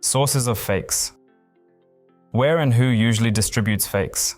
Sources of fakes. Where and who usually distributes fakes?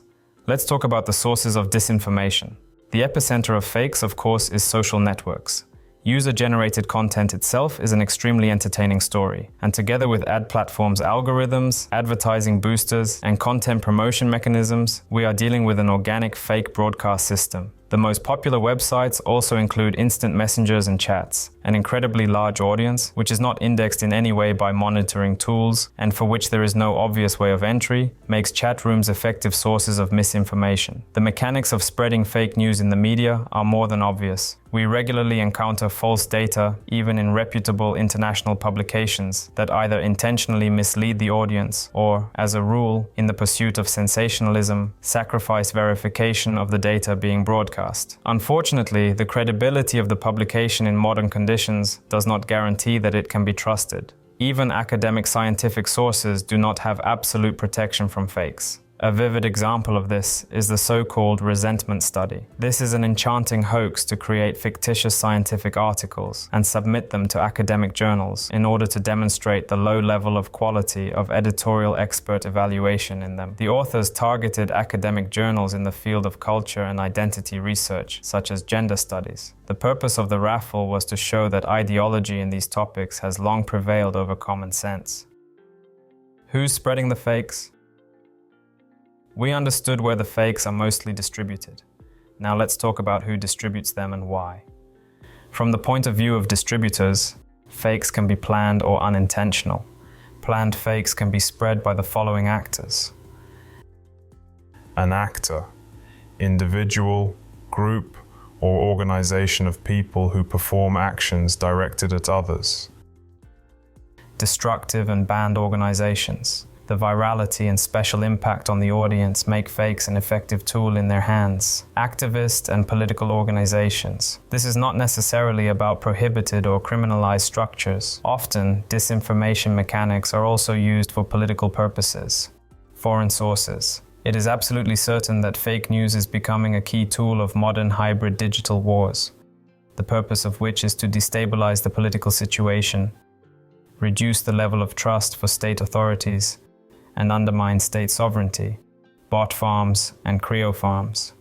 Let's talk about the sources of disinformation. The epicenter of fakes, of course, is social networks. User-generated content itself is an extremely entertaining story, and together with ad platforms' algorithms, advertising boosters, and content promotion mechanisms, we are dealing with an organic fake broadcast system. The most popular websites also include instant messengers and chats, an incredibly large audience, which is not indexed in any way by monitoring tools, and for which there is no obvious way of entry, makes chat rooms effective sources of misinformation. The mechanics of spreading fake news in the media are more than obvious. We regularly encounter false data, even in reputable international publications, that either intentionally mislead the audience or, as a rule, in the pursuit of sensationalism, sacrifice verification of the data being broadcast. Unfortunately, the credibility of the publication in modern conditions does not guarantee that it can be trusted. Even academic scientific sources do not have absolute protection from fakes. A vivid example of this is the so-called resentment study. This is an enchanting hoax to create fictitious scientific articles and submit them to academic journals in order to demonstrate the low level of quality of editorial expert evaluation in them. The authors targeted academic journals in the field of culture and identity research, such as gender studies. The purpose of the raffle was to show that ideology in these topics has long prevailed over common sense. Who's spreading the fakes? We understood where the fakes are mostly distributed. Now let's talk about who distributes them and why. From the point of view of distributors, fakes can be planned or unintentional. Planned fakes can be spread by the following actors. An actor, individual, group, or organization of people who perform actions directed at others. Destructive and banned organizations. The virality and special impact on the audience make fakes an effective tool in their hands. Activist and political organizations. This is not necessarily about prohibited or criminalized structures. Often, disinformation mechanics are also used for political purposes. Foreign sources. It is absolutely certain that fake news is becoming a key tool of modern hybrid digital wars, the purpose of which is to destabilize the political situation, reduce the level of trust for state authorities, and undermine state sovereignty. Bot farms and cryo farms.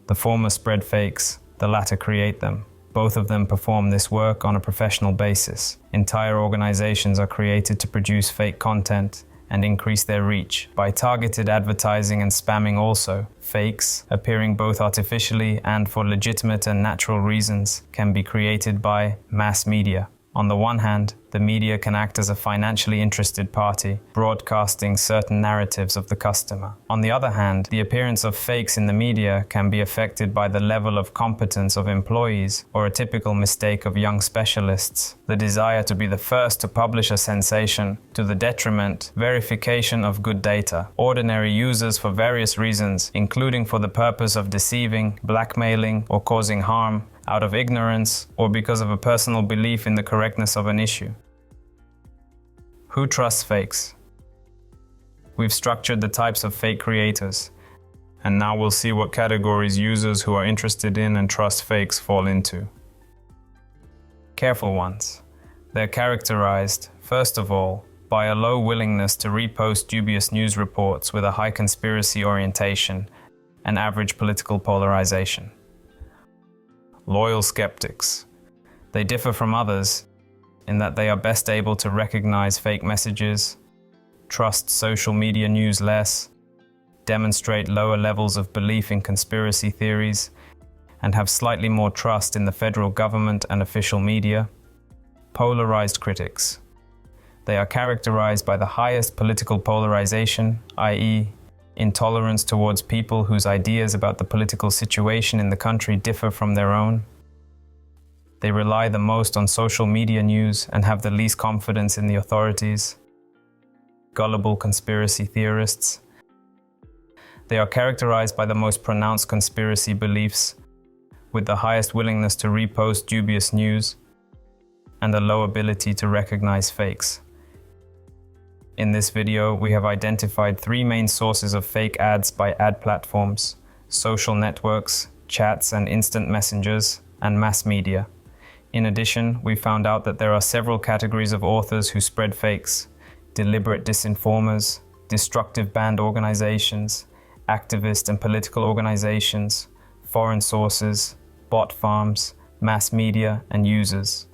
The former spread fakes, the latter create them. Both of them perform this work on a professional basis. Entire organizations are created to produce fake content and increase their reach by targeted advertising and spamming also. Fakes, appearing both artificially and for legitimate and natural reasons, can be created by mass media. On the one hand, the media can act as a financially interested party, broadcasting certain narratives of the customer. On the other hand, the appearance of fakes in the media can be affected by the level of competence of employees or a typical mistake of young specialists, the desire to be the first to publish a sensation to the detriment, verification of good data. Ordinary users for various reasons, including for the purpose of deceiving, blackmailing, or causing harm, out of ignorance or because of a personal belief in the correctness of an issue. Who trusts fakes? We've structured the types of fake creators, and now we'll see what categories users who are interested in and trust fakes fall into. Careful ones. They're characterized, first of all, by a low willingness to repost dubious news reports with a high conspiracy orientation and average political polarization. Loyal skeptics. They differ from others in that they are best able to recognize fake messages, trust social media news less, demonstrate lower levels of belief in conspiracy theories, and have slightly more trust in the federal government and official media. Polarized critics. They are characterized by the highest political polarization, i.e., intolerance towards people whose ideas about the political situation in the country differ from their own. They rely the most on social media news and have the least confidence in the authorities. Gullible conspiracy theorists. They are characterized by the most pronounced conspiracy beliefs, with the highest willingness to repost dubious news, and a low ability to recognize fakes. In this video, we have identified 3 main sources of fake ads by ad platforms: social networks, chats and instant messengers, and mass media. In addition, we found out that there are several categories of authors who spread fakes: deliberate disinformers, destructive banned organizations, activist and political organizations, foreign sources, bot farms, mass media, and users.